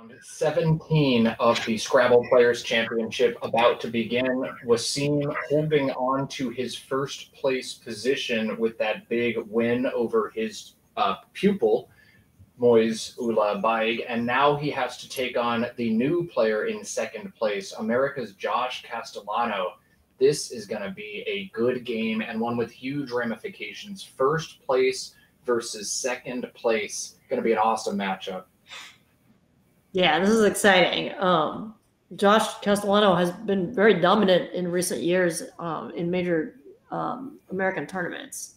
Round 17 of the Scrabble Players Championship about to begin. Waseem holding on to his first place position with that big win over his pupil, Moise Ula Baig, and now he has to take on the new player in second place, America's Josh Castellano. This is going to be a good game and one with huge ramifications. First place versus second place. Going to be an awesome matchup. Yeah, this is exciting. Josh Castellano has been very dominant in recent years in major American tournaments.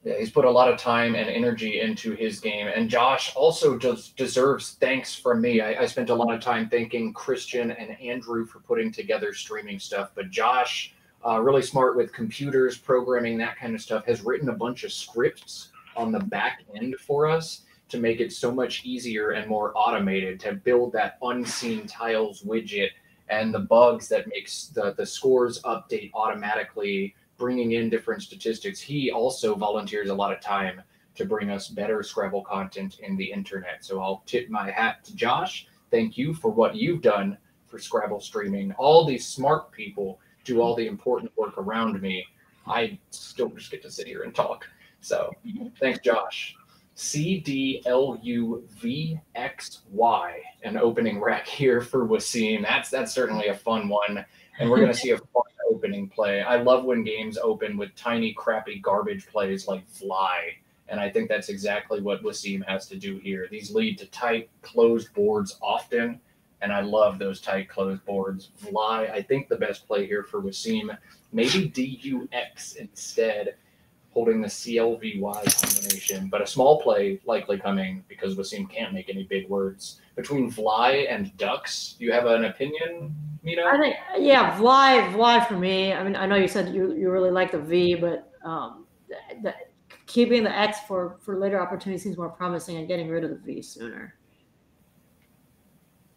Yeah, he's put a lot of time and energy into his game. And Josh also deserves thanks from me. I spent a lot of time thanking Christian and Andrew for putting together streaming stuff. But Josh, really smart with computers, programming, that kind of stuff, has written a bunch of scripts on the back end for us to make it so much easier and more automated to build that unseen tiles widget and the bugs that makes the scores update automatically, bringing in different statistics. He also volunteers a lot of time to bring us better Scrabble content in the internet. So I'll tip my hat to Josh. Thank you for what you've done for Scrabble streaming. All these smart people do all the important work around me. I still just get to sit here and talk. So thanks, Josh. CDLUVXY, an opening rack here for Waseem. That's certainly a fun one. And we're going to see a fun opening play. I love when games open with tiny, crappy garbage plays like Fly. And I think that's exactly what Waseem has to do here. These lead to tight, closed boards often. And I love those tight, closed boards. Fly, I think the best play here for Waseem. Maybe DUX instead, holding the CLVY combination. But a small play likely coming because Waseem can't make any big words. Between Fly and Ducks, do you have an opinion, Mina? I think, yeah, Fly for me. I mean, I know you said you really like the V, but keeping the X for later opportunities seems more promising and getting rid of the V sooner.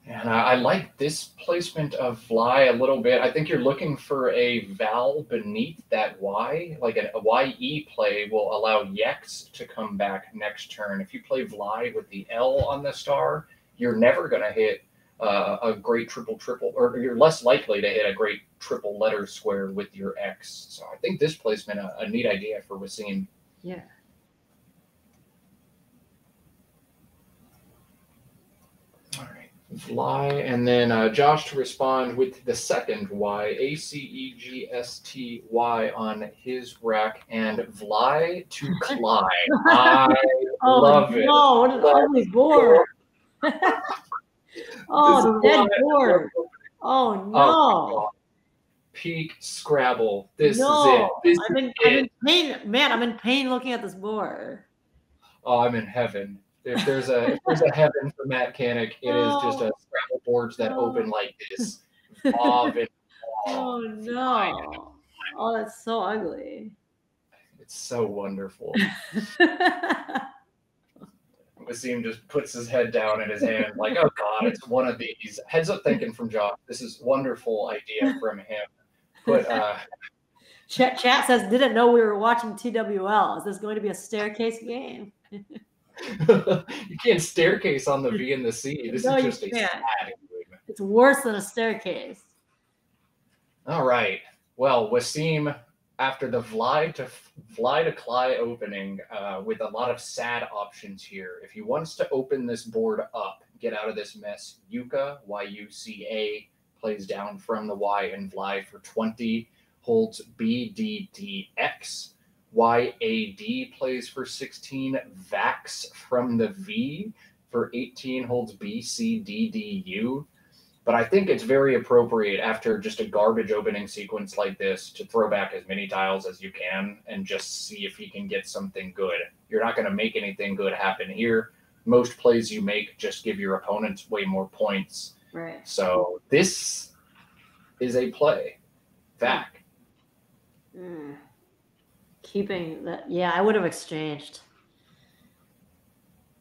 And I like this placement of Fly a little bit. I think you're looking for a vowel beneath that Y, like a YE play will allow Yex to come back next turn. If you play Fly with the L on the star, you're never going to hit a great triple, or you're less likely to hit a great triple letter square with your X. So I think this placement a neat idea for Waseem. Yeah. All right, Fly, and then Josh to respond with the second Y, ACEGSTY on his rack, and Fly to Cly. I love it. Oh, what an ugly board. Oh, dead board. Oh, no. Oh, peak Scrabble. This is it. I'm in pain. Man, I'm in pain looking at this board. Oh, I'm in heaven. If there's a heaven for Matt Canik, it is just a Scrabble boards that open like this. Oh, no. Oh, that's so ugly. It's so wonderful. Waseem just puts his head down in his hand like, oh, God, it's one of these. Heads up thinking from Josh. This is wonderful idea from him. But Chat says, didn't know we were watching TWL. Is this going to be a staircase game? You can't staircase on the V and the C. This is just a sad game. It's worse than a staircase. All right. Well, Waseem, after the Fly to Cly opening with a lot of sad options here. If he wants to open this board up, get out of this mess, Yuka, YUCA, plays down from the Y and Fly for 20, holds BDDX. YAD plays for 16, Vax from the V for 18, holds BCDDU. But I think it's very appropriate after just a garbage opening sequence like this to throw back as many tiles as you can and just see if he can get something good. You're not going to make anything good happen here. Most plays you make just give your opponents way more points. Right. So this is a play. Vac. Keeping that, yeah, I would have exchanged.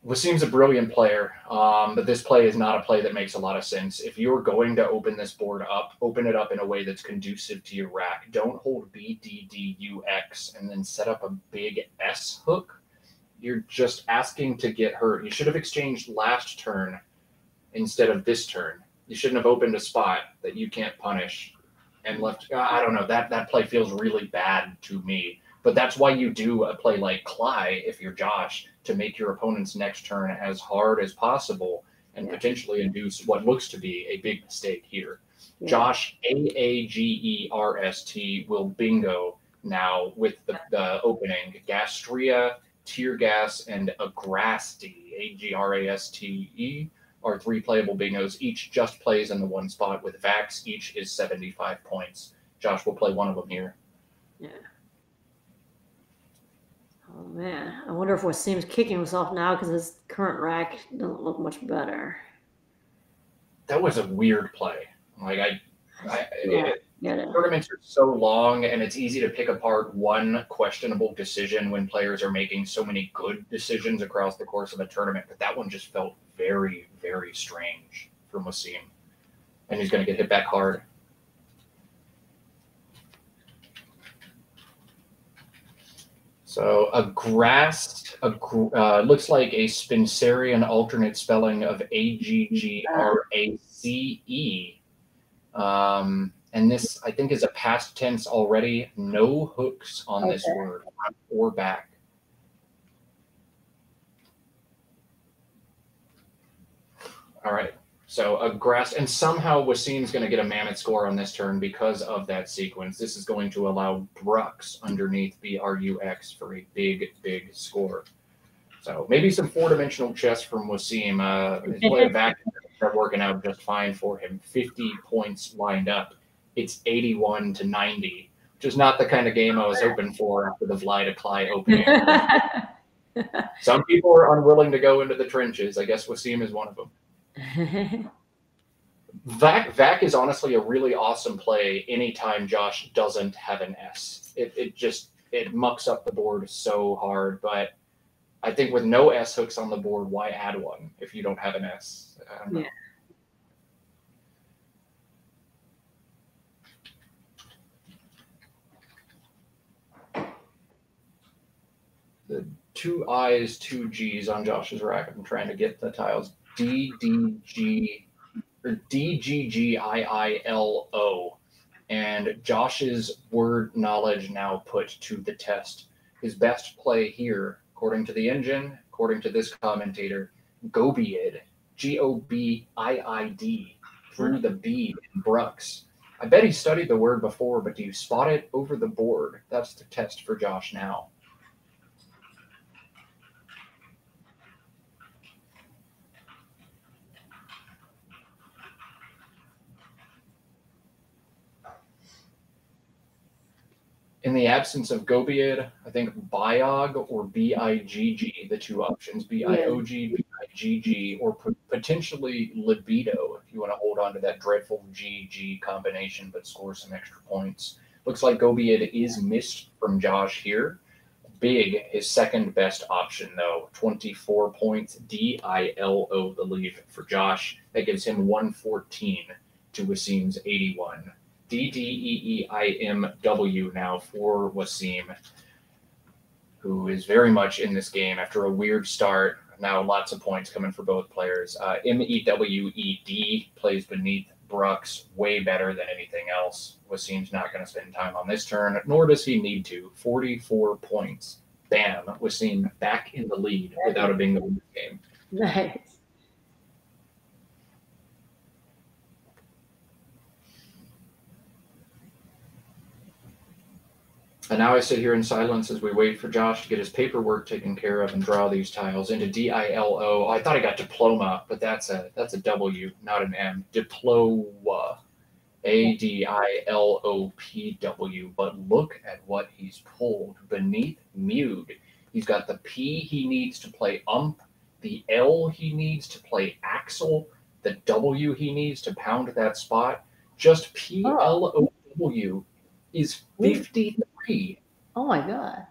Waseem's a brilliant player, but this play is not a play that makes a lot of sense. If you're going to open this board up, open it up in a way that's conducive to your rack. Don't hold BDDUX and then set up a big S hook. You're just asking to get hurt. You should have exchanged last turn instead of this turn. You shouldn't have opened a spot that you can't punish and left. I don't know. That play feels really bad to me. But that's why you do a play like Cly, if you're Josh, to make your opponent's next turn as hard as possible and potentially induce what looks to be a big mistake here. Yeah. Josh, Aagerst, will bingo now with the opening. Gastria, Tear Gas, and Agrasti, Agraste, are 3 playable bingos. Each just plays in the one spot with Vax. Each is 75 points. Josh will play one of them here. Yeah. Oh, man. I wonder if Waseem's kicking himself now because his current rack doesn't look much better. That was a weird play. Like, tournaments are so long, and it's easy to pick apart one questionable decision when players are making so many good decisions across the course of a tournament. But that one just felt very, very strange from Waseem. And he's going to get hit back hard. So Agrast looks like a Spencerian alternate spelling of Aggrace. And this, I think, is a past tense already. No hooks on this word, front or back. All right. So Agrast, and somehow Waseem's going to get a Mammoth score on this turn because of that sequence. This is going to allow Brux underneath Brux for a big, big score. So maybe some 4-dimensional chess from Waseem. His play of back are working out just fine for him. 50 points lined up. It's 81 to 90, which is not the kind of game I was hoping for after the Vlad to Cly opening. Some people are unwilling to go into the trenches. I guess Waseem is one of them. Vac is honestly a really awesome play anytime Josh doesn't have an S. It mucks up the board so hard, but I think with no S hooks on the board, why add one if you don't have an S? I don't know. Yeah. The 2 I's, 2 G's on Josh's rack. I'm trying to get the tiles. DDG or DGGIILO, and Josh's word knowledge now put to the test. His best play here, according to the engine, according to this commentator, Gobiid, Gobiid, through the B in Brux. I bet he studied the word before, but do you spot it over the board? That's the test for Josh now. In the absence of Gobiid, I think Biog or BIGG, the 2 options, BIOG, BIGG, or potentially Libido, if you want to hold on to that dreadful GG combination but score some extra points. Looks like Gobiid is missed from Josh here. Big, his second best option, though. 24 points, DILO, the lead for Josh. That gives him 114 to Waseem's 81. DDEEIMW now for Waseem, who is very much in this game after a weird start. Now lots of points coming for both players. MEWED plays beneath Brux, way better than anything else. Waseem's not going to spend time on this turn, nor does he need to. 44 points. Bam, Waseem back in the lead without a bingo in this game. Nice. And now I sit here in silence as we wait for Josh to get his paperwork taken care of and draw these tiles into DILO. I thought I got diploma, but that's a W, not an M. Diploma. ADILOPW. But look at what he's pulled beneath Mewed. He's got the P he needs to play ump, the L he needs to play axle, the W he needs to pound that spot. Just PLOW is 53. Oh my God.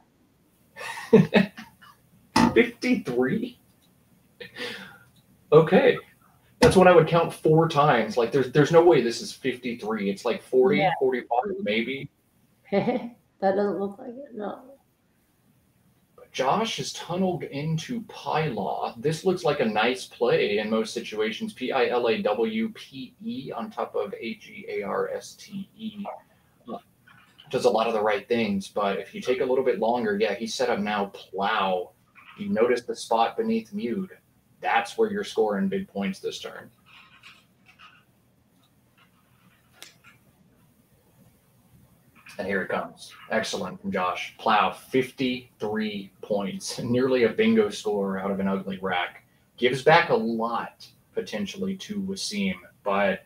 53? Okay. That's when I would count 4 times. Like there's no way this is 53. It's like 40, 45 maybe. That doesn't look like it, no. But Josh is tunneled into Pilaw. This looks like a nice play in most situations. Pilawpe on top of Agarste. Does a lot of the right things, but if you take a little bit longer, yeah, he's set up now Plow. You notice the spot beneath Mute. That's where you're scoring big points this turn. And here it comes. Excellent from Josh. Plow, 53 points. Nearly a bingo score out of an ugly rack. Gives back a lot, potentially, to Waseem, but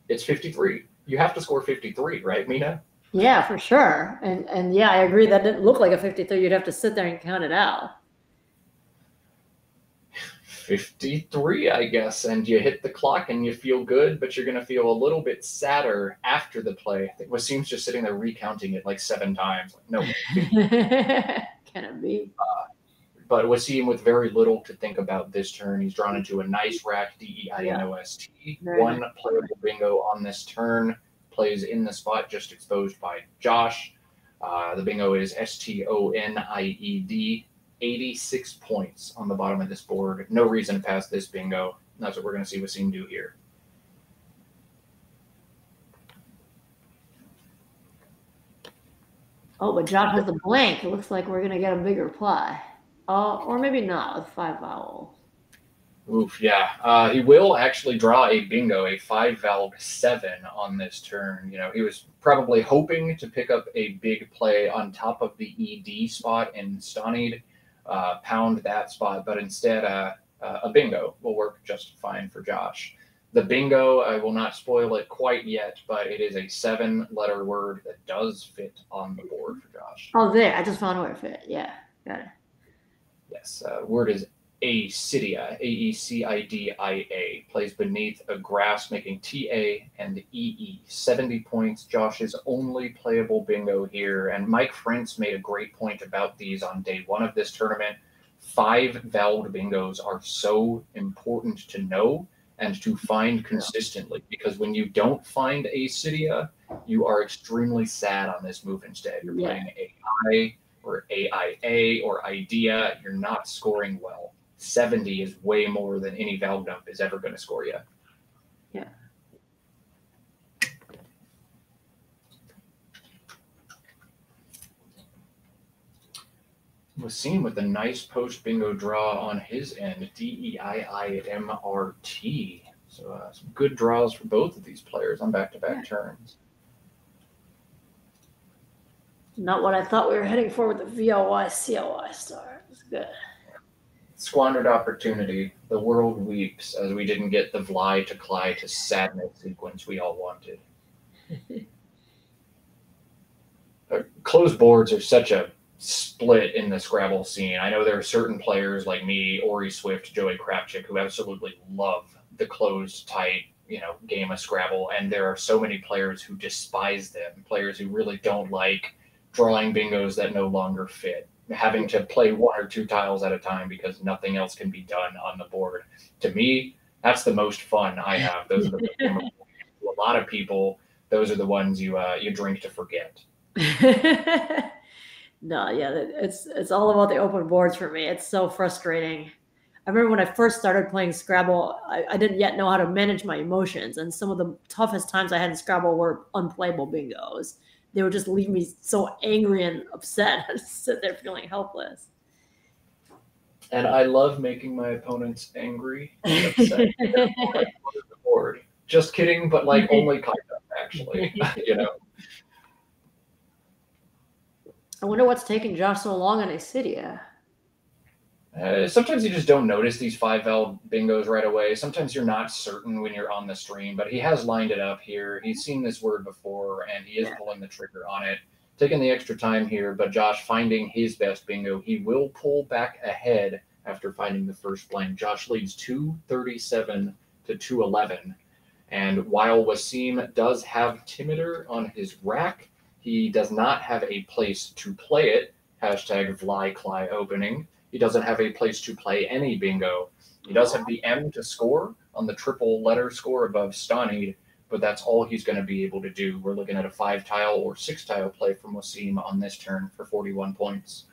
it's 53. You have to score 53, right, Mina? Yeah, for sure. And yeah, I agree. That didn't look like a 53. You'd have to sit there and count it out. 53, I guess, and you hit the clock and you feel good, but you're going to feel a little bit sadder after the play. I think Waseem's just sitting there recounting it like 7 times. Like, no, Can it be? But Waseem with very little to think about this turn. He's drawn into a nice rack, Deinost. One playable bingo on this turn. Plays in the spot just exposed by Josh. The bingo is Stoned. 86 points on the bottom of this board. No reason to pass this bingo. That's what we're going to see Waseem do here. Oh, but Josh has the blank. It looks like we're going to get a bigger play. Or maybe not with 5 vowels. Oof, yeah. He will actually draw a bingo, a 5-valve 7 on this turn. You know, he was probably hoping to pick up a big play on top of the ED spot in Stoned. Pound that spot, but instead a bingo will work just fine for Josh. The bingo, I will not spoil it quite yet, but it is a 7-letter word that does fit on the board for Josh. Oh, there. I just found where it fit. Yeah, got it. Yes, word is Aecidia, Aecidia, plays beneath a grass, making TA and EE. 70 points, Josh's only playable bingo here. And Mike Frentz made a great point about these on day 1 of this tournament. 5-valved bingos are so important to know and to find consistently, because when you don't find Aecidia, you are extremely sad on this move instead. You're playing AI or AIA or IDEA. You're not scoring well. 70 is way more than any valve dump is ever going to score you. Yeah. Waseem with a nice post bingo draw on his end. DEIIMRT. So some good draws for both of these players on back-to-back turns. Not what I thought we were heading for with the VLY CLY start. It was good. Squandered opportunity. The world weeps as we didn't get the Vly to Cly to sadness sequence we all wanted. Closed boards are such a split in the Scrabble scene. I know there are certain players like me, Ori Swift, Joey Krapchick, who absolutely love the closed, tight, game of Scrabble, and there are so many players who despise them, players who really don't like drawing bingos that no longer fit, having to play 1 or 2 tiles at a time because nothing else can be done on the board. To me, that's the most fun I have. Those are the to a lot of people, those are the ones you drink to forget. No, yeah, it's all about the open boards for me. It's so frustrating. I remember when I first started playing Scrabble, I didn't yet know how to manage my emotions, and some of the toughest times I had in Scrabble were unplayable bingos. They would just leave me so angry and upset. I just sit there feeling helpless. And I love making my opponents angry and upset. The board. Just kidding, but like only kind of, actually. I wonder what's taking Josh so long on Aecidia. Sometimes you just don't notice these 5-valve bingos right away. Sometimes you're not certain when you're on the stream, but he has lined it up here. He's seen this word before, and he is pulling the trigger on it. Taking the extra time here, but Josh finding his best bingo. He will pull back ahead after finding the first blank. Josh leads 237 to 211. And while Waseem does have Timider on his rack, he does not have a place to play it. Hashtag VlyCly opening. He doesn't have a place to play any bingo. He does have the M to score on the 3-letter score above Stoned, but that's all he's going to be able to do. We're looking at a 5-tile or 6-tile play from Waseem on this turn for 41 points.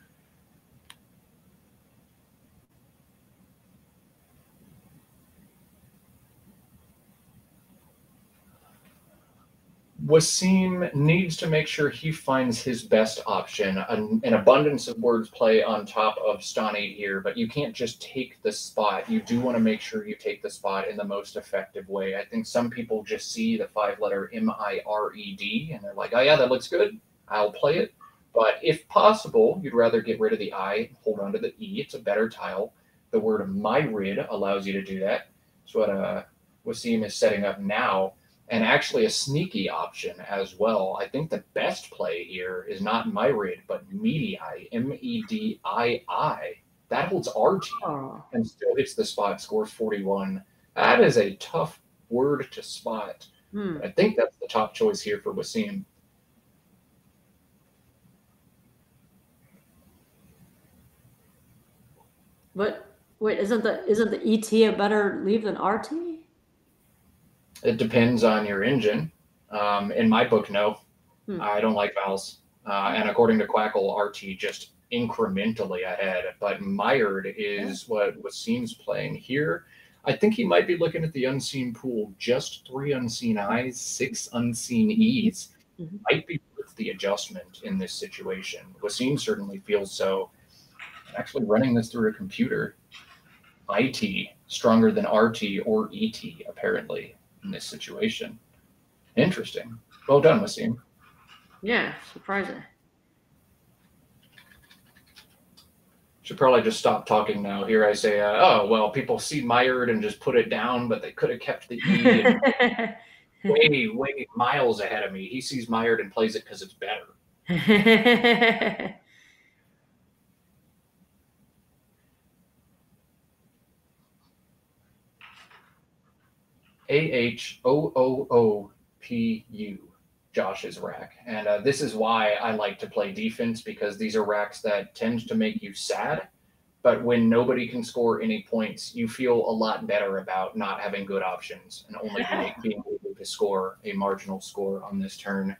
Waseem needs to make sure he finds his best option. An abundance of words play on top of Stani here, but you can't just take the spot. You do want to make sure you take the spot in the most effective way. I think some people just see the 5-letter M-I-R-E-D and they're like, oh yeah, that looks good. I'll play it. But if possible, you'd rather get rid of the I and hold on to the E. It's a better tile. The word myrid allows you to do that. That's what Waseem is setting up now. And actually a sneaky option as well. I think the best play here is not myrid, but medii, Medii. That holds RT and still hits the spot, scores 41. That is a tough word to spot. I think that's the top choice here for Waseem. But wait, isn't the ET a better leave than RT? It depends on your engine. In my book, no. I don't like vowels. And according to Quackle, RT just incrementally ahead. But mired is what Waseem's playing here. I think he might be looking at the unseen pool. Just 3 unseen I's, 6 unseen E's. Might be worth the adjustment in this situation. Waseem certainly feels so. Actually running this through a computer, IT stronger than RT or ET, apparently, in this situation. Interesting. Well done, Waseem. Yeah, surprising. Should probably just stop talking now. Here I say, oh, well, people see mired and just put it down, but they could have kept the E. And way miles ahead of me. He sees mired and plays it because it's better. AHOOOPU, Josh's rack. And this is why I like to play defense, because these are racks that tend to make you sad. But when nobody can score any points, you feel a lot better about not having good options and only being able to score a marginal score on this turn.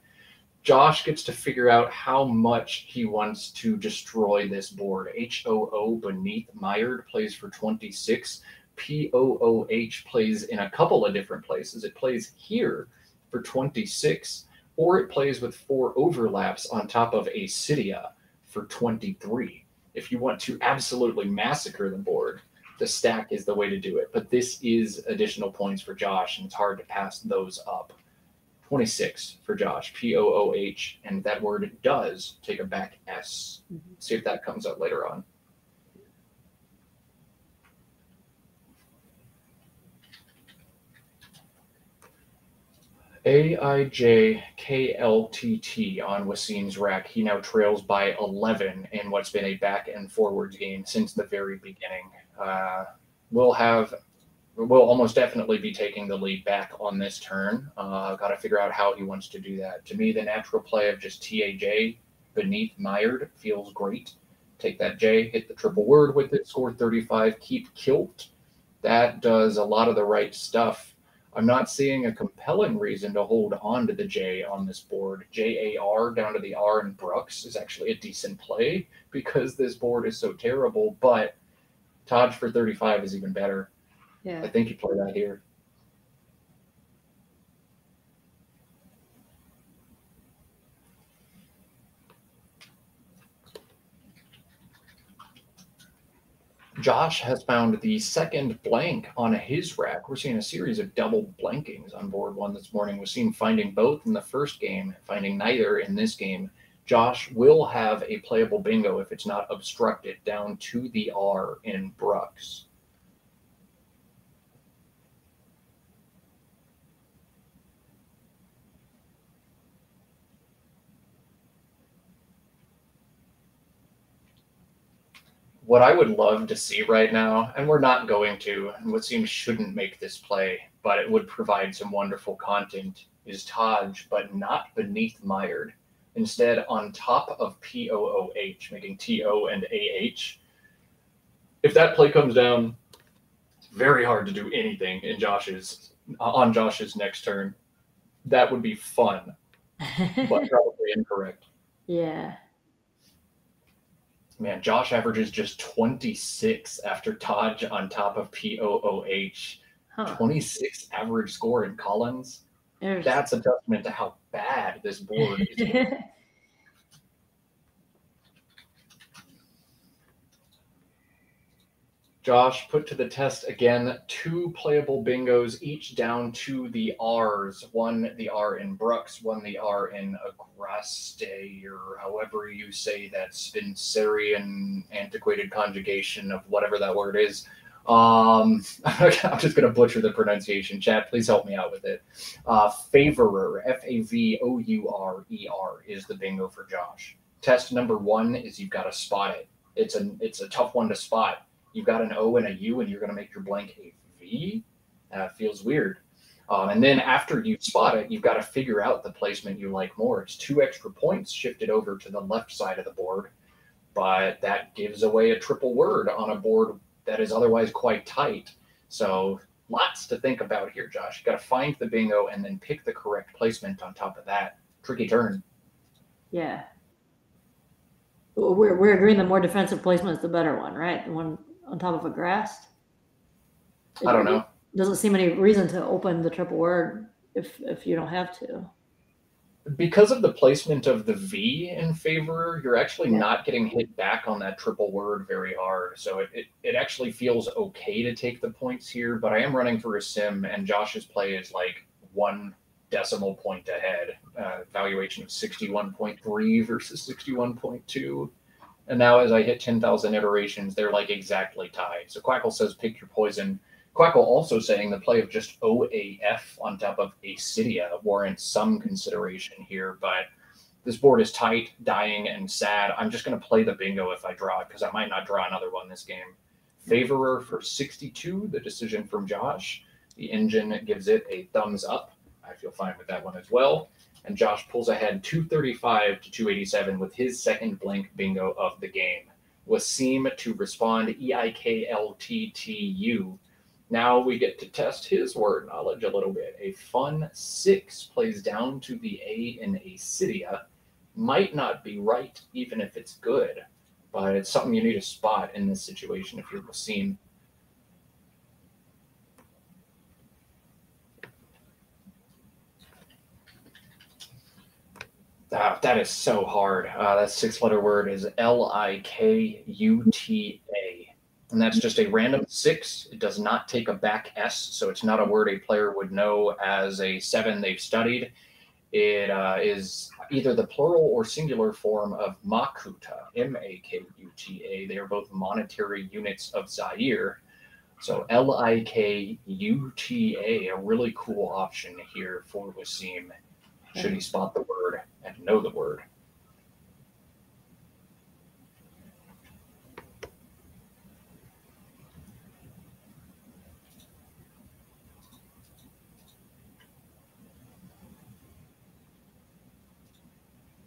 Josh gets to figure out how much he wants to destroy this board. HOO beneath mired plays for 26. POOH plays in a couple of different places. It plays here for 26, or it plays with 4 overlaps on top of Acedia for 23. If you want to absolutely massacre the board, the stack is the way to do it. But this is additional points for Josh, and it's hard to pass those up. 26 for Josh, POOH, and that word does take a back S. See if that comes up later on. AIJKLTT on Waseem's rack. He now trails by 11 in what's been a back and forwards game since the very beginning. We'll almost definitely be taking the lead back on this turn. Got to figure out how he wants to do that. To me, the natural play of just TAJ beneath mired feels great. Take that J, hit the triple word with it, score 35, keep kilt. That does a lot of the right stuff. I'm not seeing a compelling reason to hold on to the J on this board. JAR down to the R in Brooks is actually a decent play because this board is so terrible, but Taj for 35 is even better. Yeah. I think you play that here. Josh has found the second blank on his rack. We're seeing a series of double blankings on board one this morning. We've seen finding both in the first game, finding neither in this game. Josh will have a playable bingo if it's not obstructed down to the R in Brooks. What I would love to see right now, and we're not going to, and Waseem shouldn't make this play, but it would provide some wonderful content, is Taj, but not beneath mired. Instead, on top of POOH, making TO and AH. If that play comes down, it's very hard to do anything on Josh's next turn. That would be fun, but probably incorrect. Yeah. Man, Josh averages just 26 after Taj on top of POOH. 26 average score in Collins. That's a testament to how bad this board is. Josh put to the test again 2 playable bingos, each down to the R's. One the R in Brooks, one the R in Agraste, or however you say that Spencerian antiquated conjugation of whatever that word is. I'm just going to butcher the pronunciation. Chat, please help me out with it. Favorer, Favour is the bingo for Josh. Test number 1 is you've got to spot it. It's a tough one to spot. You've got an O and a U, and you're going to make your blank a V. Feels weird. And then after you spot it, you've got to figure out the placement you like more. It's 2 extra points shifted over to the left side of the board, but that gives away a triple word on a board that is otherwise quite tight. So lots to think about here, Josh. You've got to find the bingo and then pick the correct placement on top of that. Tricky turn. Yeah. We're agreeing the more defensive placement is the better one, right? The one on top of a grass. I don't know. Doesn't seem any reason to open the triple word if you don't have to. Because of the placement of the V in Favorer, you're actually not getting hit back on that triple word very hard. So it actually feels okay to take the points here, but I am running for a sim, and Josh's play is like 1 decimal point ahead. Valuation of 61.3 versus 61.2. And now as I hit 10,000 iterations, they're like exactly tied. So Quackle says pick your poison. Quackle also saying the play of just OAF on top of Acedia warrants some consideration here, but this board is tight, dying, and sad. I'm just going to play the bingo if I draw it, because I might not draw another one this game. Favorer for 62, the decision from Josh. The engine gives it a thumbs up. I feel fine with that one as well. And Josh pulls ahead 235 to 287 with his second blank bingo of the game. Waseem to respond EIKLTTU. Now we get to test his word knowledge a little bit. A fun 6 plays down to the A in Acedia. Might not be right, even if it's good, but it's something you need to spot in this situation if you're Waseem. That is so hard. That 6-letter word is Likuta. And that's just a random 6. It does not take a back S, so it's not a word a player would know as a 7 they've studied. It is either the plural or singular form of Makuta, Makuta. They are both monetary units of Zaire. So Likuta, a really cool option here for Waseem, should he spot the word and know the word.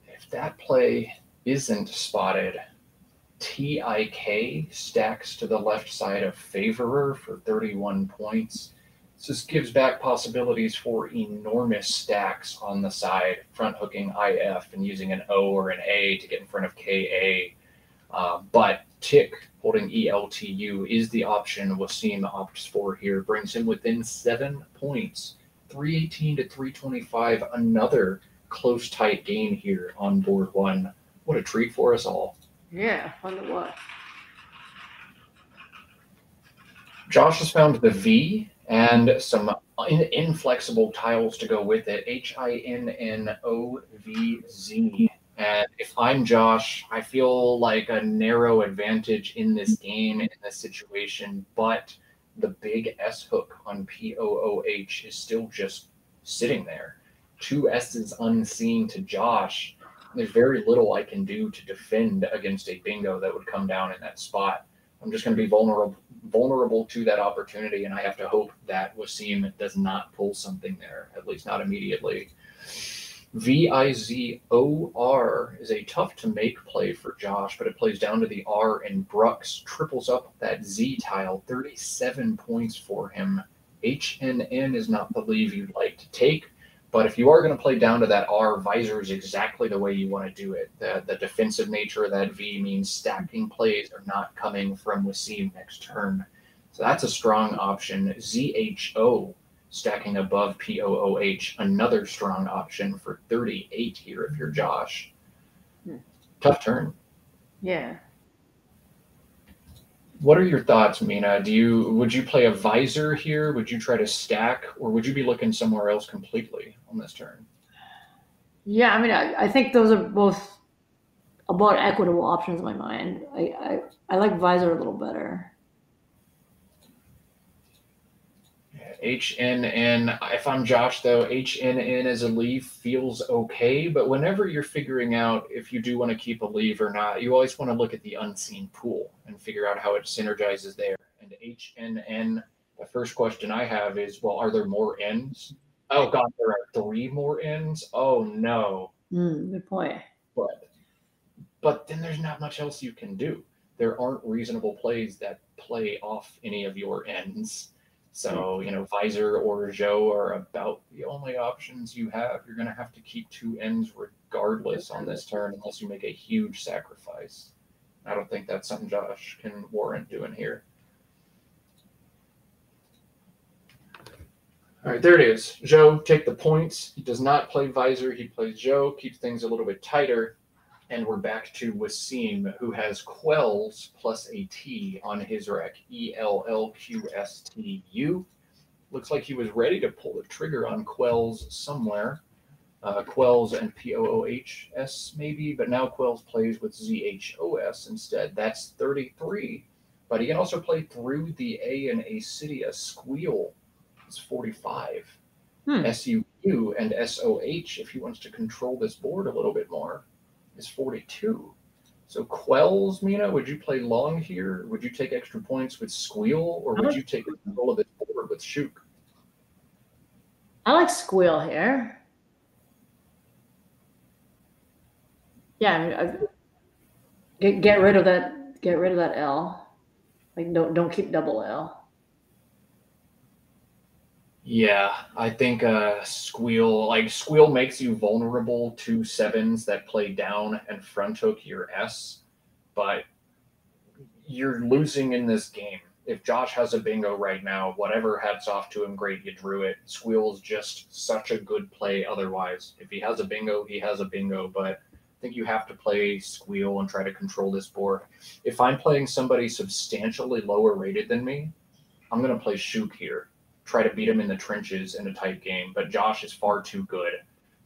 If that play isn't spotted, TIK stacks to the left side of Favorer for 31 points. This just gives back possibilities for enormous stacks on the side, front hooking IF and using an O or an A to get in front of KA. But Tick holding ELTU is the option Waseem opts for here. Brings him within 7 points, 318 to 325. Another close, tight game here on board 1. What a treat for us all. Yeah, fun to watch. Josh has found the V and some inflexible tiles to go with it. HINNOVZ. And if I'm Josh, I feel like a narrow advantage in this game, in this situation, but the big S hook on POOH is still just sitting there. 2 S's unseen to Josh. There's very little I can do to defend against a bingo that would come down in that spot. I'm just going to be vulnerable to that opportunity, and I have to hope that Waseem does not pull something there, at least not immediately. VIZOR is a tough to make play for Josh, but it plays down to the R, and Brooks triples up that Z tile, 37 points for him. HNN is not the leave you'd like to take, but if you are going to play down to that R, Visor is exactly the way you want to do it. The defensive nature of that V means stacking plays are not coming from Waseem next turn. So that's a strong option. ZHO stacking above POOH, another strong option for 38 here if you're Josh. Tough turn. Yeah. What are your thoughts, Mina? Would you play a visor here? Would you try to stack, or would you be looking somewhere else completely on this turn? Yeah, I mean, I think those are both about equitable options in my mind. I like visor a little better. HNN. If I'm Josh, though, HNN as a leave feels okay. But whenever you're figuring out if you do want to keep a leave or not, you always want to look at the unseen pool and figure out how it synergizes there. And HNN, the first question I have is, well, are there more ends? Oh, God, there are 3 more ends? Oh, no. Good point. But then there's not much else you can do. There aren't reasonable plays that play off any of your ends. So, Visor or Joe are about the only options you have. You're going to have to keep 2 ends regardless on this turn unless you make a huge sacrifice. I don't think that's something Josh can warrant doing here. All right, there it is. Joe, take the points. He does not play Visor. He plays Joe, keeps things a little bit tighter. And we're back to Waseem, who has Quells plus a T on his rack, ELLQSTU. Looks like he was ready to pull the trigger on Quells somewhere. Quells and POOHS maybe, but now Quells plays with ZHOS instead. That's 33. But he can also play through the A and Acedia. Squeal is 45. SUU and SOH, if he wants to control this board a little bit more, is 42. So Quells, Mina, would you play long here? Would you take extra points with Squeal, or would you take control of this board with Shook? I like Squeal here. Yeah, I mean, get rid of that. Get rid of that L. Like, don't keep double L. Yeah, I think Squeal makes you vulnerable to 7s that play down and front hook your S, but you're losing in this game. If Josh has a bingo right now, whatever, hats off to him, great, you drew it. Squeal's just such a good play otherwise. If he has a bingo, he has a bingo, but I think you have to play Squeal and try to control this board. If I'm playing somebody substantially lower rated than me, I'm going to play Shook here. Try to beat him in the trenches in a tight game, but Josh is far too good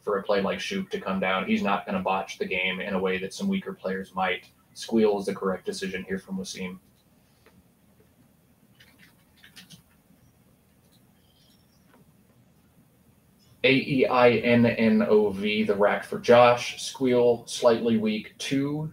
for a play like Shook to come down. He's not going to botch the game in a way that some weaker players might. Squeal is the correct decision here from Waseem. AEINNOV, the rack for Josh. Squeal, slightly weak. 2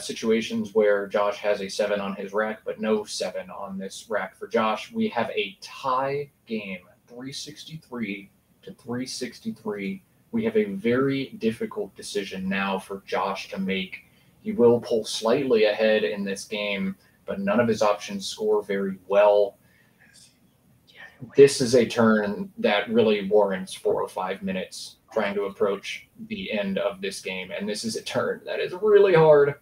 situations where Josh has a 7 on his rack, but no 7 on this rack for Josh. We have a tie game, 363 to 363. We have a very difficult decision now for Josh to make. He will pull slightly ahead in this game, but none of his options score very well. This is a turn that really warrants 4 or 5 minutes trying to approach the end of this game. And this is a turn that is really hard.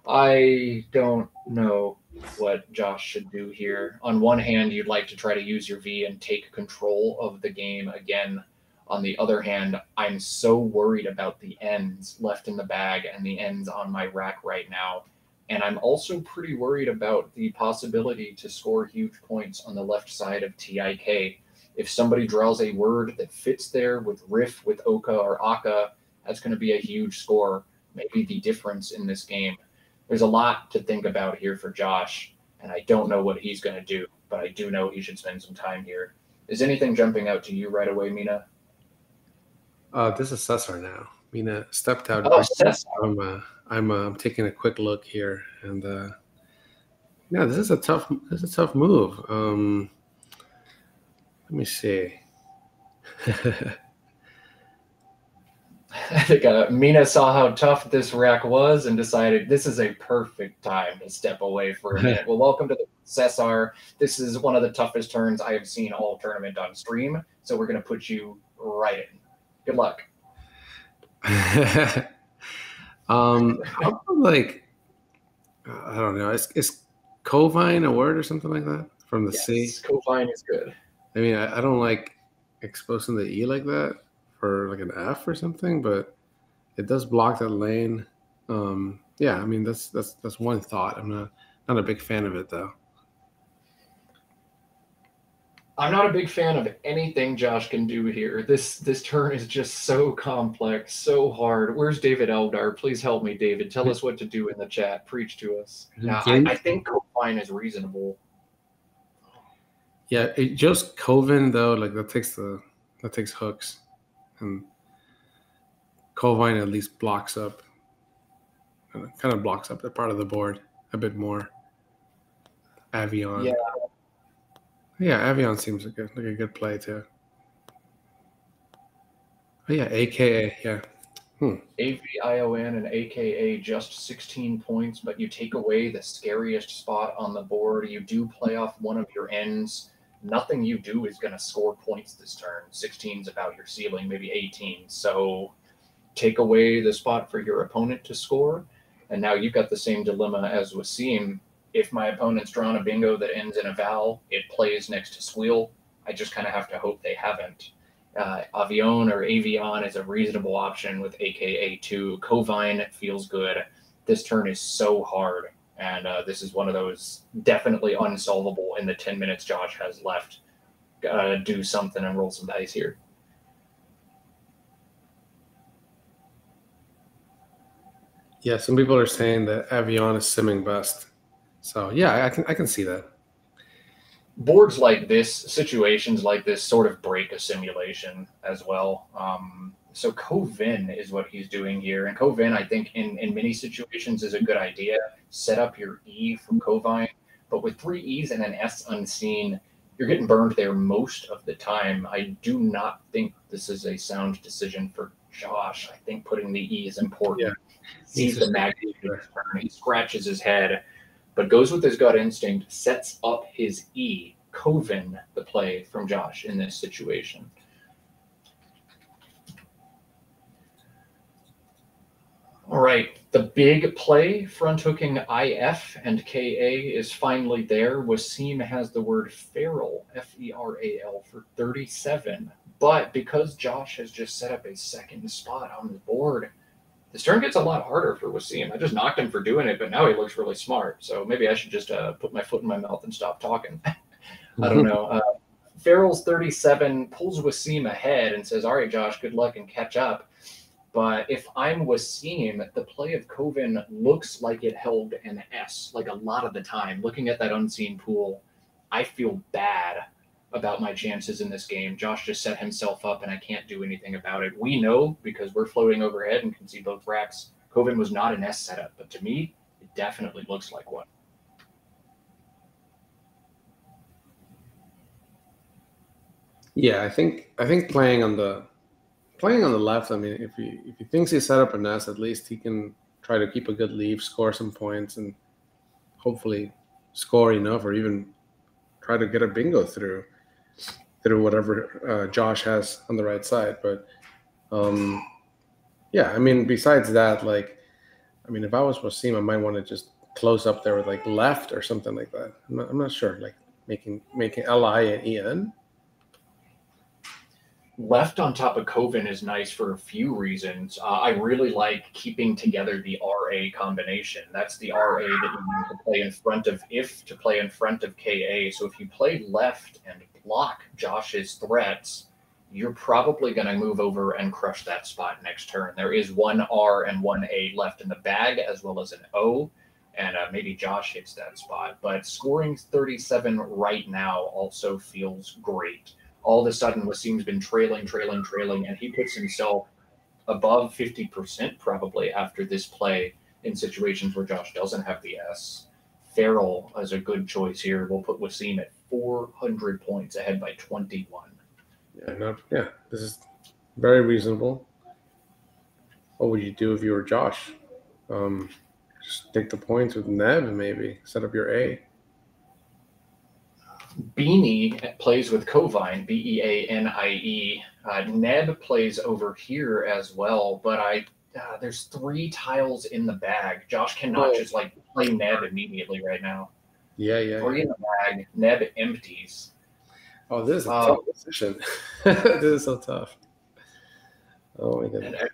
I don't know what Josh should do here. On one hand, you'd like to try to use your V and take control of the game again. On the other hand, I'm so worried about the ends left in the bag and the ends on my rack right now. And I'm also pretty worried about the possibility to score huge points on the left side of TIK. If somebody draws a word that fits there with Riff, with Oka or Aka, that's going to be a huge score, maybe the difference in this game. There's a lot to think about here for Josh, and I don't know what he's going to do, but I do know he should spend some time here. Is anything jumping out to you right away, Mina? This is Cesar now. Mina stepped out. Oh, Cesar. I'm taking a quick look here, and this is a tough move. Let me see. I think Mina saw how tough this rack was and decided this is a perfect time to step away for a minute. Well, welcome to the Cesar. This is one of the toughest turns I have seen all tournament on stream, so we're going to put you right in. Good luck. Like, I don't know. Is Covine a word or something like that from the C? Covine is good. I mean, I don't like exposing the E like that for like an F or something, but it does block that lane. Yeah, I mean that's one thought. I'm not a big fan of it though. I'm not a big fan of anything Josh can do here. This turn is just so complex, so hard. Where's David Eldar? Please help me, David. Tell us what to do in the chat. Preach to us. Now, I think Covine is reasonable. Yeah, just Coven though, like that takes hooks, and Covine at least blocks up, kind of blocks up that part of the board a bit more. Avion. Yeah, Avion seems like a good play too. Oh yeah, AKA, yeah. AVION and AKA just 16 points, but you take away the scariest spot on the board. You do play off one of your ends. Nothing you do is going to score points this turn. 16 is about your ceiling, maybe 18. So take away the spot for your opponent to score. And now you've got the same dilemma as Waseem. If my opponent's drawn a bingo that ends in a vowel, it plays next to squeal. I just kind of have to hope they haven't. Avion or Avion is a reasonable option with AKA 2. Covine feels good. This turn is so hard, and this is one of those definitely unsolvable in the 10 minutes Josh has left. Gotta do something and roll some dice here. Yeah, some people are saying that Avion is simming best. So yeah, I can see that. Boards like this, situations like this, sort of break a simulation as well. So Covin is what he's doing here, and Covin, I think, in many situations is a good idea. Set up your E from Covine, but with 3 E's and an S unseen, you're getting burned there most of the time. I do not think this is a sound decision for Josh. I think putting the E is important. Yeah. Sees the magnitude of his turn. He scratches his head, but goes with his gut instinct, sets up his E. Covin, the play from Josh in this situation. All right, the big play, front hooking IF and KA is finally there. Waseem has the word feral, Feral, for 37. But because Josh has just set up a second spot on the board, this turn gets a lot harder for Waseem. I just knocked him for doing it, but now he looks really smart. So maybe I should just put my foot in my mouth and stop talking. I don't know. Farrell's 37 pulls Waseem ahead and says, all right, Josh, good luck and catch up. But if I'm Waseem, the play of Covin looks like it held an S, like a lot of the time. Looking at that unseen pool, I feel bad about my chances in this game. Josh just set himself up, and I can't do anything about it. We know, because we're floating overhead and can see both racks, Covin was not an S setup, but to me, it definitely looks like one. Yeah, I think playing on the left, I mean, if he thinks he set up an S, at least he can try to keep a good lead, score some points, and hopefully score enough, or even try to get a bingo through whatever Josh has on the right side. But yeah, I mean, besides that, like, I mean, if I was Waseem, I might want to just close up there with like left or something like that. I'm not sure, like making LI and EN. Left on top of Covin is nice for a few reasons. I really like keeping together the RA combination. That's the RA that you need to play in front of if to play in front of KA. So if you play left and block Josh's threats, you're probably going to move over and crush that spot next turn. There is one R and one A left in the bag, as well as an O, and maybe Josh hits that spot. But scoring 37 right now also feels great. All of a sudden, Waseem's been trailing, and he puts himself above 50% probably after this play in situations where Josh doesn't have the S. Farrell is a good choice here. We'll put Waseem at 400 points ahead by 21. Yeah, this is very reasonable. What would you do if you were Josh? Just take the points with Neb and maybe set up your A. Beanie plays with Covine, Beanie. Neb plays over here as well, but there's 3 tiles in the bag. Josh cannot just like play Neb immediately right now. Yeah. 3 in the bag. Neb empties. Oh, this is a tough position. This is so tough. Oh my goodness.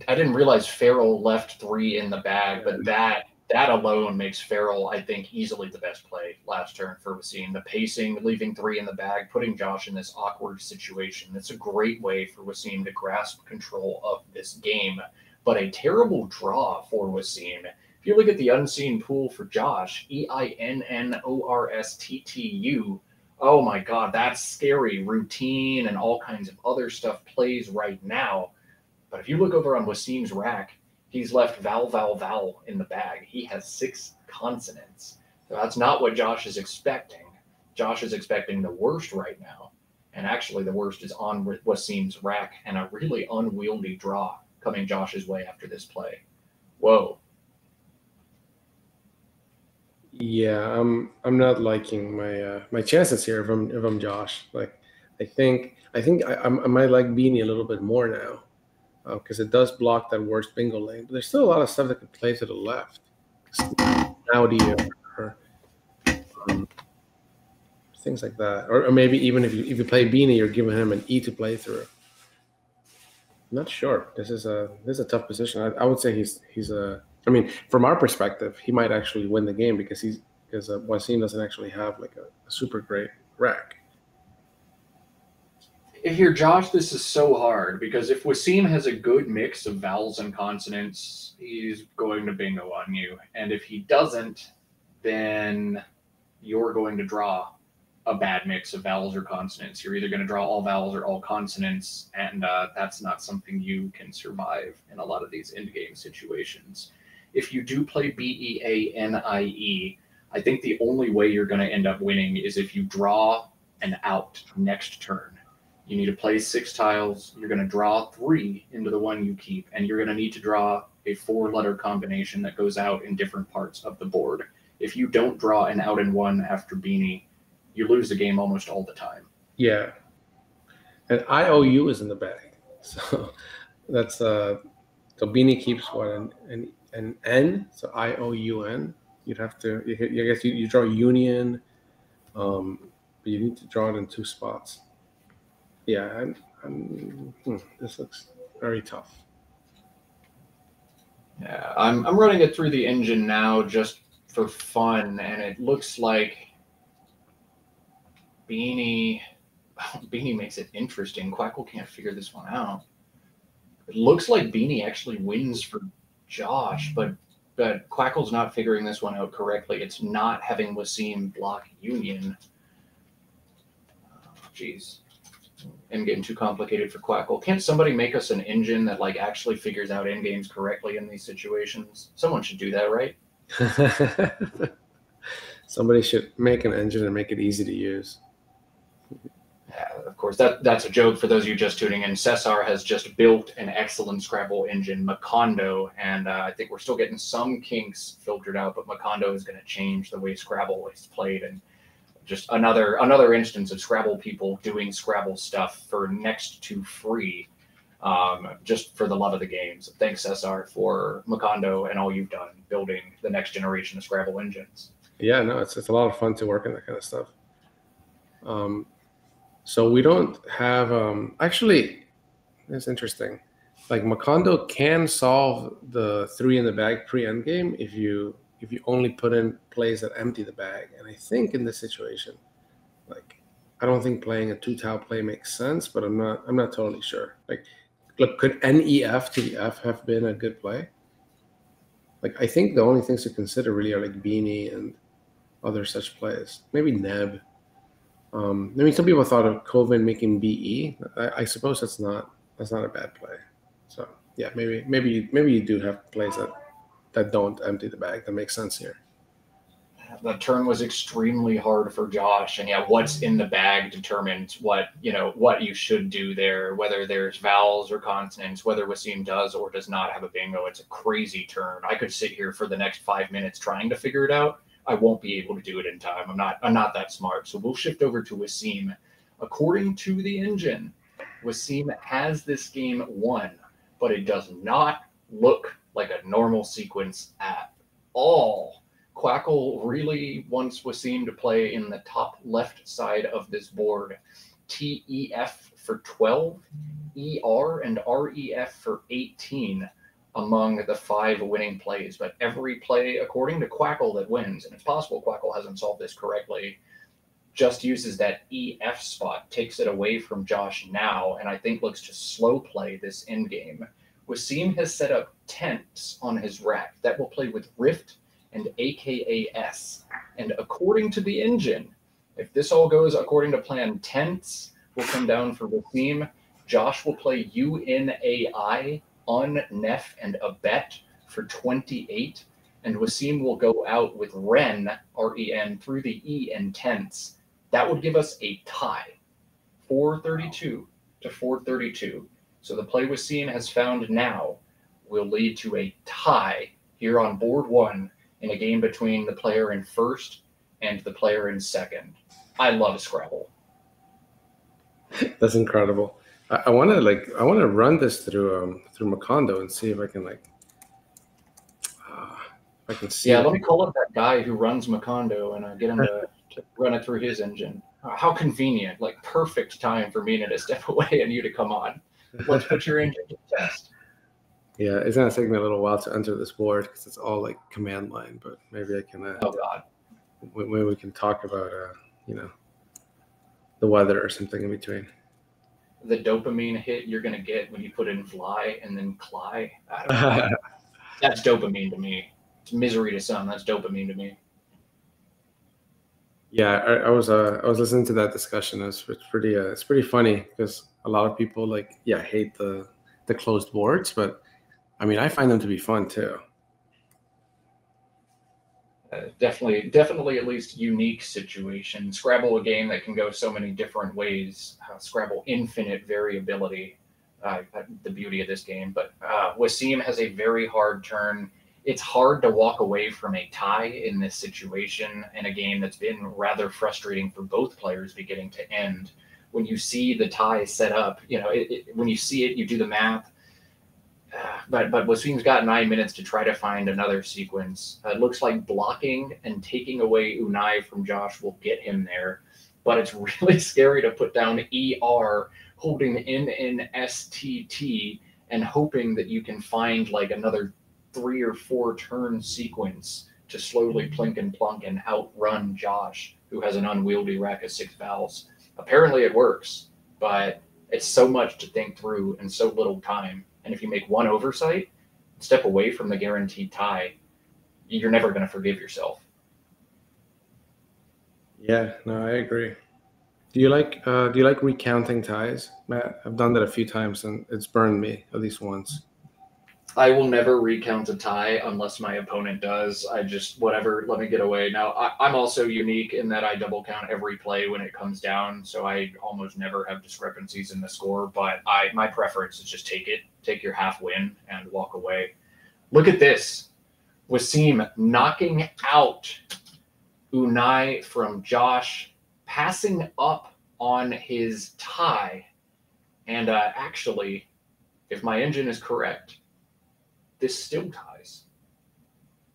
I didn't realize Farrell left 3 in the bag, but that alone makes Farrell, I think, easily the best play last turn for Waseem. The pacing, leaving 3 in the bag, putting Josh in this awkward situation. It's a great way for Waseem to grasp control of this game, but a terrible draw for Waseem. If you look at the unseen pool for Josh, EINNORSTTU, oh my God, that's scary. Routine and all kinds of other stuff plays right now. But if you look over on Waseem's rack, he's left vowel, vowel, vowel in the bag. He has 6 consonants. So that's not what Josh is expecting. Josh is expecting the worst right now. And actually, the worst is on Waseem's rack and a really unwieldy draw coming Josh's way after this play. Whoa. Yeah, I'm not liking my chances here if I'm Josh. Like, I think I might like Beanie a little bit more now. Because it does block that worst bingo lane. But there's still a lot of stuff that could play to the left. Audi or things like that. Or maybe even if you play Beanie, you're giving him an E to play through. I'm not sure. This is a tough position. I would say he's a. I mean, from our perspective, he might actually win the game because Waseem doesn't actually have like a super great rack. Here, Josh, this is so hard because if Waseem has a good mix of vowels and consonants, he's going to bingo on you. And if he doesn't, then you're going to draw a bad mix of vowels or consonants. You're either going to draw all vowels or all consonants, and that's not something you can survive in a lot of these end-game situations. If you do play BEANIE, I think the only way you're going to end up winning is if you draw an out next turn. You need to play 6 tiles. You're going to draw 3 into the one you keep, and you're going to need to draw a 4-letter combination that goes out in different parts of the board. If you don't draw an out in 1 after Beanie, you lose the game almost all the time. Yeah. And IOU is in the bag. So that's so Beanie keeps what an N, so IOUN. You'd have to I guess you draw union, but you need to draw it in 2 spots. Yeah, this looks very tough. Yeah, I'm running it through the engine now just for fun, and it looks like Beanie makes it interesting. Quackle can't figure this one out. It looks like Beanie actually wins for Josh, but Quackle's not figuring this one out correctly. It's not having Waseem block union. Jeez. I'm getting too complicated for Quackle. Can't somebody make us an engine that like actually figures out end games correctly in these situations? Someone should do that, right? Somebody should make an engine and make it easy to use. Yeah, of course, that's a joke for those of you just tuning in. Cesar has just built an excellent Scrabble engine, Macondo, and I think we're still getting some kinks filtered out, but Macondo is going to change the way Scrabble is played, and just another instance of Scrabble people doing Scrabble stuff for next to free, just for the love of the game. So thanks, Cesar, for Macondo and all you've done building the next generation of Scrabble engines. Yeah, no, it's a lot of fun to work on that kind of stuff. So we don't have actually, it's interesting. Like Macondo can solve the 3 in the bag pre-end game if you only put in plays that empty the bag. And I think in this situation, like I don't think playing a 2-tile play makes sense, but I'm not totally sure. Like, look, could NEF to the F have been a good play? Like I think the only things to consider really are like Beanie and other such plays. Maybe Neb. I mean, some people thought of Coven making BE. I suppose that's not a bad play. So yeah, maybe you do have plays that don't empty the bag. That makes sense here. The turn was extremely hard for Josh, and yeah, what's in the bag determines what you should do there, whether there's vowels or consonants, whether Waseem does or does not have a bingo. It's a crazy turn. I could sit here for the next 5 minutes trying to figure it out. I won't be able to do it in time. I'm not that smart. So we'll shift over to Waseem. According to the engine, Waseem has this game won, but it does not look like a normal sequence at all. Quackle really wants Waseem to play in the top left side of this board. TEF for 12, ER and REF for 18 among the 5 winning plays. But every play, according to Quackle, that wins, and it's possible Quackle hasn't solved this correctly, just uses that EF spot, takes it away from Josh now, and I think looks to slow play this end game. Waseem has set up tents on his rack that will play with Rift and AKAS. And according to the engine, if this all goes according to plan, tents will come down for Waseem. Josh will play UNAI, Nef, and a bet for 28. And Waseem will go out with Ren, REN, through the E and tents. That would give us a tie, 432 to 432. So the play Waseem has found now will lead to a tie here on board 1 in a game between the player in first and the player in second. I love Scrabble. That's incredible. I want to run this through Macondo and see if I can I can see. Yeah, let me call up that guy who runs Macondo and get him to run it through his engine. How convenient! Like perfect time for Mina to step away and you to come on. Let's put your engine to the test. Yeah, it's gonna take me a little while to enter this board because it's all like command line. But maybe I can. Oh God. Maybe we can talk about the weather or something in between. The dopamine hit you're gonna get when you put in fly and then cly. I don't know. That's dopamine to me. It's misery to some. That's dopamine to me. Yeah, I was listening to that discussion. It's pretty funny because a lot of people hate the closed boards, but I mean I find them to be fun too. Definitely at least unique situation. Scrabble, a game that can go so many different ways. Scrabble, infinite variability. The beauty of this game. But Waseem has a very hard turn. It's hard to walk away from a tie in this situation in a game that's been rather frustrating for both players beginning to end. When you see the tie set up, when you see it, you do the math. But Waseem's got 9 minutes to try to find another sequence. It looks like blocking and taking away Unai from Josh will get him there. But it's really scary to put down ER, holding NNSTT, and hoping that you can find another 3 or 4 turn sequence to slowly plink and plunk and outrun Josh, who has an unwieldy rack of 6 vowels. Apparently it works, but it's so much to think through and so little time. And if you make one oversight, step away from the guaranteed tie, you're never going to forgive yourself. Yeah, no, I agree. Do you like recounting ties, Matt? I've done that a few times and it's burned me at least once. I will never recount a tie unless my opponent does. I just, whatever, let me get away. Now, I'm also unique in that I double count every play when it comes down, so I almost never have discrepancies in the score, but my preference is just take it, take your half win, and walk away. Look at this. Waseem knocking out Unai from Josh, passing up on his tie, and actually, if my engine is correct, this still ties.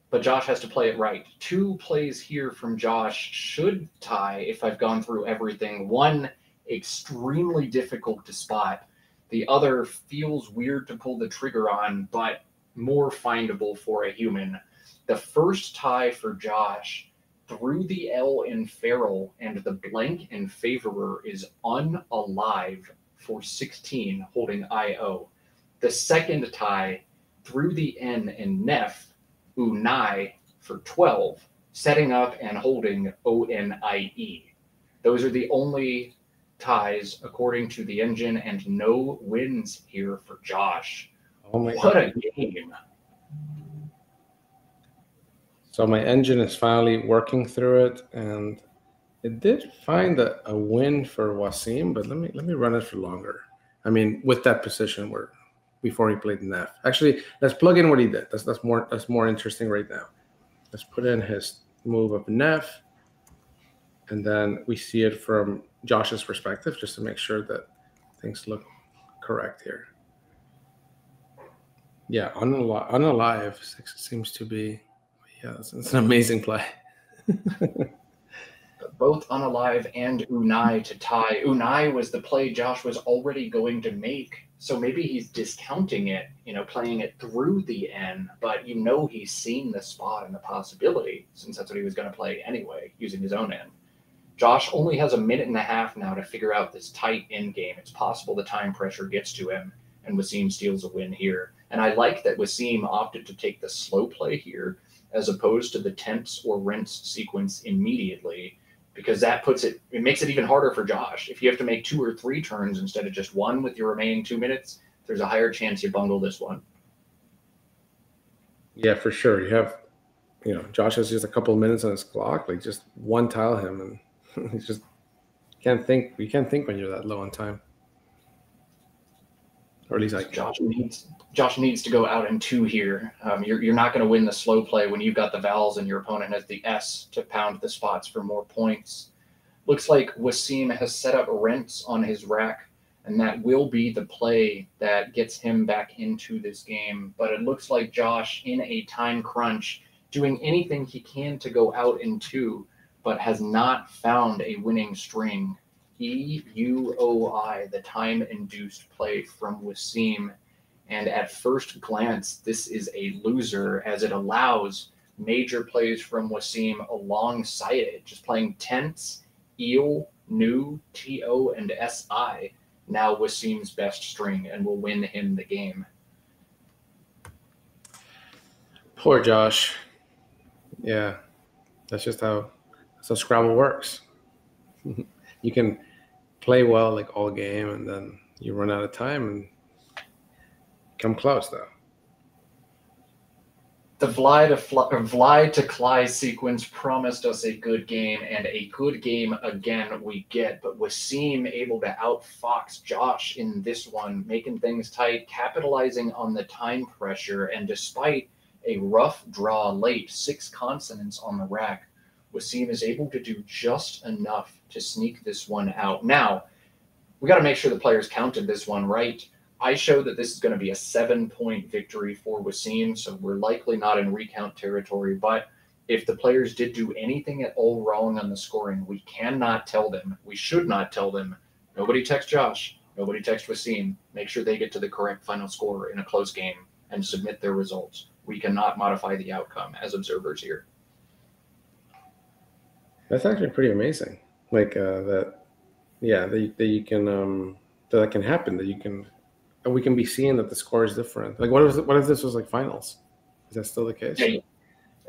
But Josh has to play it right. 2 plays here from Josh should tie if I've gone through everything. One, extremely difficult to spot. The other feels weird to pull the trigger on, but more findable for a human. The first tie for Josh, through the L in feral and the blank in favorer, is unalive for 16, holding IO. The second tie, through the N in Nef, Unai for 12, setting up and holding ONIE. Those are the only ties according to the engine, and no wins here for Josh. Oh my What God. a game. So my engine is finally working through it, and it did find a win for Waseem, but let me run it for longer. I mean, with that position where before he played Nef. Actually, let's plug in what he did. That's more interesting right now. Let's put in his move of Nef, and then we see it from Josh's perspective, just to make sure that things look correct here. Yeah, unalive seems to be. Yeah, it's an amazing play. Both Unalive and Unai to tie. Unai was the play Josh was already going to make. So maybe he's discounting it, playing it through the N, but he's seen the spot and the possibility, since that's what he was going to play anyway, using his own N. Josh only has a minute and a half now to figure out this tight end game. It's possible the time pressure gets to him, and Waseem steals a win here. And I like that Waseem opted to take the slow play here, as opposed to the tense or rinse sequence immediately, because that makes it even harder for Josh. If you have to make 2 or 3 turns instead of just 1 with your remaining 2 minutes, there's a higher chance you bungle this one. Yeah, for sure. You have, Josh has just a couple of minutes on his clock, like just one tile him, and he just can't think. You can't think when you're that low on time. Or at least like Josh needs to go out in 2 here. You're not going to win the slow play when you've got the vowels and your opponent has the S to pound the spots for more points. Looks like Waseem has set up rents on his rack, and that will be the play that gets him back into this game. But it looks like Josh, in a time crunch, doing anything he can to go out in 2, but has not found a winning string. EUOI, the time-induced play from Waseem. And at first glance, this is a loser, as it allows major plays from Waseem alongside it, just playing tense, eel, new, TO, and SI. Now Waseem's best string, and will win him the game. Poor Josh. Yeah, that's just how Scrabble works. You can play well like all game, and then you run out of time and come close though. The Vly to Cly sequence promised us a good game, and a good game again we get. But Waseem able to outfox Josh in this one, making things tight, capitalizing on the time pressure, and despite a rough draw late, 6 consonants on the rack, Waseem is able to do just enough to sneak this one out. Now, we got to make sure the players counted this one right. I showed that this is going to be a 7-point victory for Waseem, so we're likely not in recount territory. But if the players did do anything at all wrong on the scoring, we cannot tell them. We should not tell them. Nobody text Josh. Nobody text Waseem. Make sure they get to the correct final score in a close game and submit their results. We cannot modify the outcome as observers here. That's actually pretty amazing. Like that you can that can happen. That you can, and we can be seeing that the score is different. Like what if this was like finals? Is that still the case? Yeah.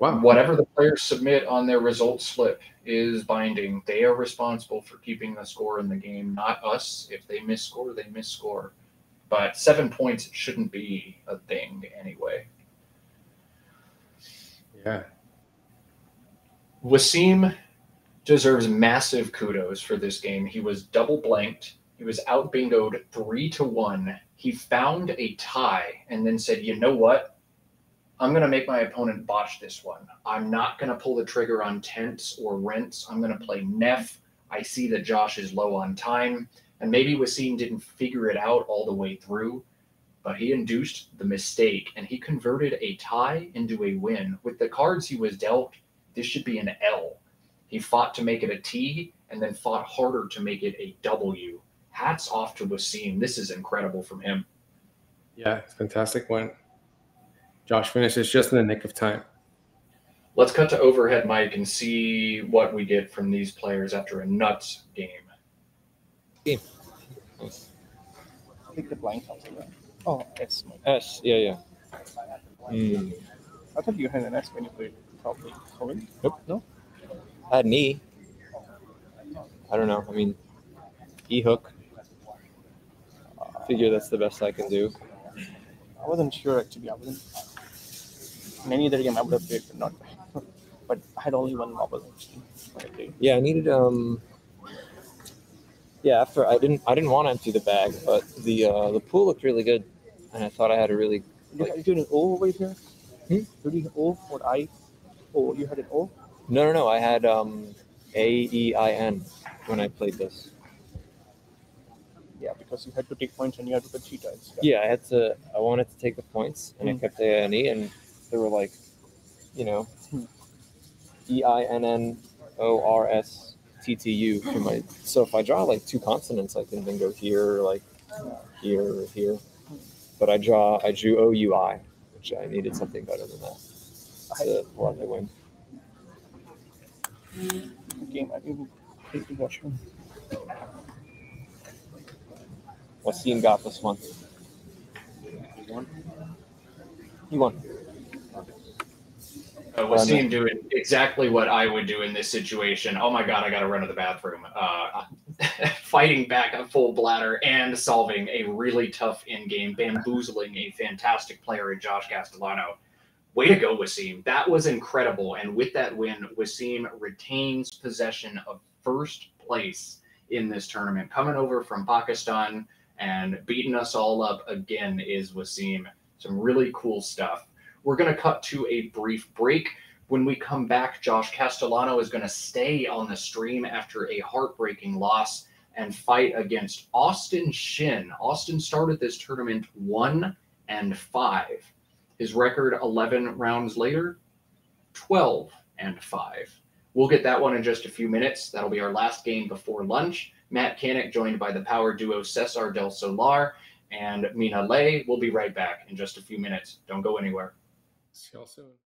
Wow. Whatever the players submit on their results slip is binding. They are responsible for keeping the score in the game, not us. If they misscore, they misscore. But 7 points shouldn't be a thing anyway. Yeah. Waseem deserves massive kudos for this game. He was double blanked. He was out bingoed 3-1. He found a tie and then said, you know what? I'm going to make my opponent botch this one. I'm not going to pull the trigger on tense or rents. I'm going to play Neff. I see that Josh is low on time. And maybe Waseem didn't figure it out all the way through, but he induced the mistake, and he converted a tie into a win. With the cards he was dealt, this should be an L. He fought to make it a T, and then fought harder to make it a W. Hats off to Waseem. This is incredible from him. Yeah, it's fantastic win. Josh finishes just in the nick of time. Let's cut to overhead mic and see what we get from these players after a nuts game. Nice. Click the blank also, right? Oh, S. S, yeah. I thought you had an S when you played probably. Nope. No? I had an E. I don't know. I mean, E hook. Figure that's the best I can do. I wasn't sure actually. In any other game I would have played, but not. But I had only one marble. Yeah, I needed after I didn't want to empty the bag, but the pool looked really good, and I thought I had a really. Did you an O over here? Did you have O or I? Oh, you had an O? No. I had AEIN when I played this. Yeah, because you had to take points and you had to put 3 tiles. Yeah, I wanted to take the points, and I kept ANE, and they were like, EINNORSTTU for my. So if I draw like two consonants, I can then go here, like here, or here. But I drew OUI, which I needed something better than that to let me win. Game, I think take the washroom. Waseem got this one. He won. Waseem doing exactly what I would do in this situation. Oh my God, I got to run to the bathroom. Fighting back a full bladder and solving a really tough in-game, bamboozling a fantastic player in Josh Castellano. Way to go, Waseem. That was incredible. And with that win, Waseem retains possession of first place in this tournament. Coming over from Pakistan and beating us all up again is Waseem. Some really cool stuff. We're going to cut to a brief break. When we come back, Josh Castellano is going to stay on the stream after a heartbreaking loss and fight against Austin Shin. Austin started this tournament 1-5. His record 11 rounds later, 12-5. We'll get that one in just a few minutes. That'll be our last game before lunch. Matt Canik joined by the power duo Cesar del Solar and Mina. We'll be right back in just a few minutes. Don't go anywhere. See y'all soon.